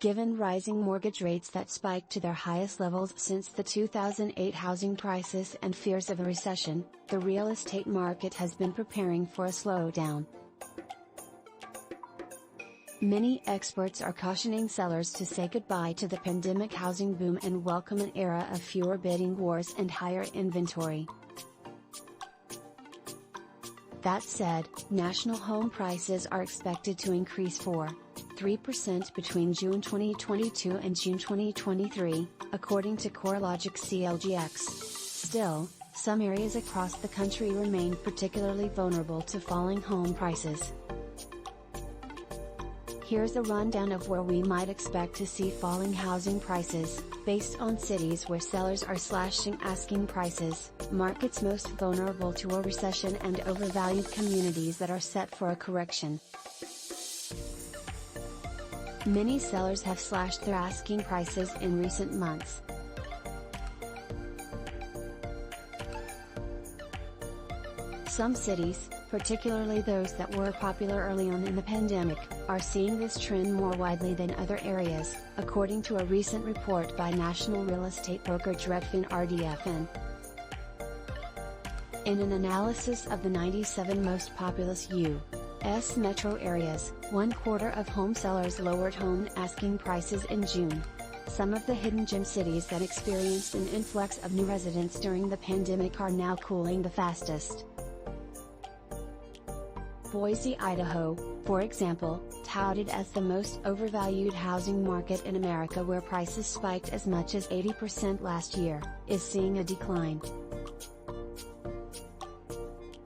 Given rising mortgage rates that spiked to their highest levels since the 2008 housing crisis and fears of a recession, the real estate market has been preparing for a slowdown. Many experts are cautioning sellers to say goodbye to the pandemic housing boom and welcome an era of fewer bidding wars and higher inventory. That said, national home prices are expected to increase 4.3% between June 2022 and June 2023, according to CoreLogic CLGX. Still, some areas across the country remain particularly vulnerable to falling home prices. Here's a rundown of where we might expect to see falling housing prices, based on cities where sellers are slashing asking prices, markets most vulnerable to a recession, and overvalued communities that are set for a correction. Many sellers have slashed their asking prices in recent months. Some cities, particularly those that were popular early on in the pandemic, are seeing this trend more widely than other areas, according to a recent report by national real estate brokerage Redfin RDFN. In an analysis of the 97 most populous U.S. metro areas, 1/4 of home sellers lowered home asking prices in June. Some of the hidden gem cities that experienced an influx of new residents during the pandemic are now cooling the fastest. Boise, Idaho, for example, touted as the most overvalued housing market in America, where prices spiked as much as 80% last year, is seeing a decline.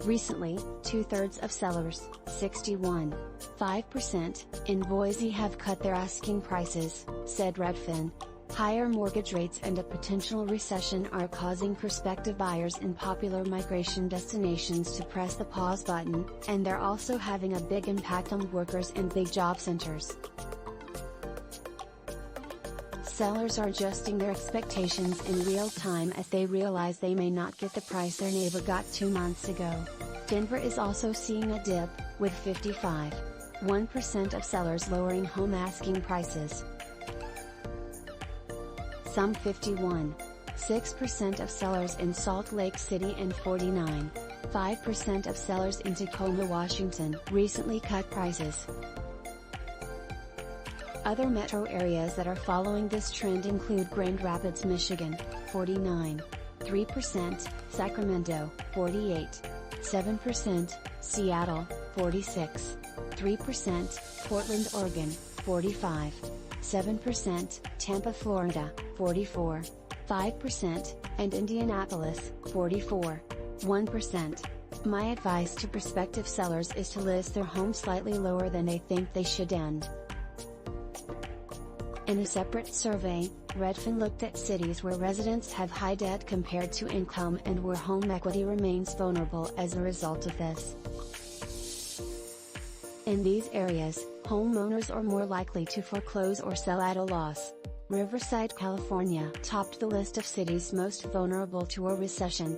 Recently, 2/3 of sellers, 61.5%, in Boise have cut their asking prices, said Redfin. Higher mortgage rates and a potential recession are causing prospective buyers in popular migration destinations to press the pause button, and they're also having a big impact on workers in big job centers. Sellers are adjusting their expectations in real time as they realize they may not get the price their neighbor got 2 months ago. Denver is also seeing a dip, with 55.1% of sellers lowering home asking prices. Some 51.6% of sellers in Salt Lake City and 49.5% of sellers in Tacoma, Washington, recently cut prices. Other metro areas that are following this trend include Grand Rapids, Michigan, 49.3%, Sacramento, 48.7%, Seattle, 46.3%, Portland, Oregon, 45.7%, Tampa, Florida, 44.5%, and Indianapolis, 44.1%. My advice to prospective sellers is to list their home slightly lower than they think they should end. In a separate survey, Redfin looked at cities where residents have high debt compared to income and where home equity remains vulnerable as a result of this. In these areas, homeowners are more likely to foreclose or sell at a loss. Riverside, California, topped the list of cities most vulnerable to a recession.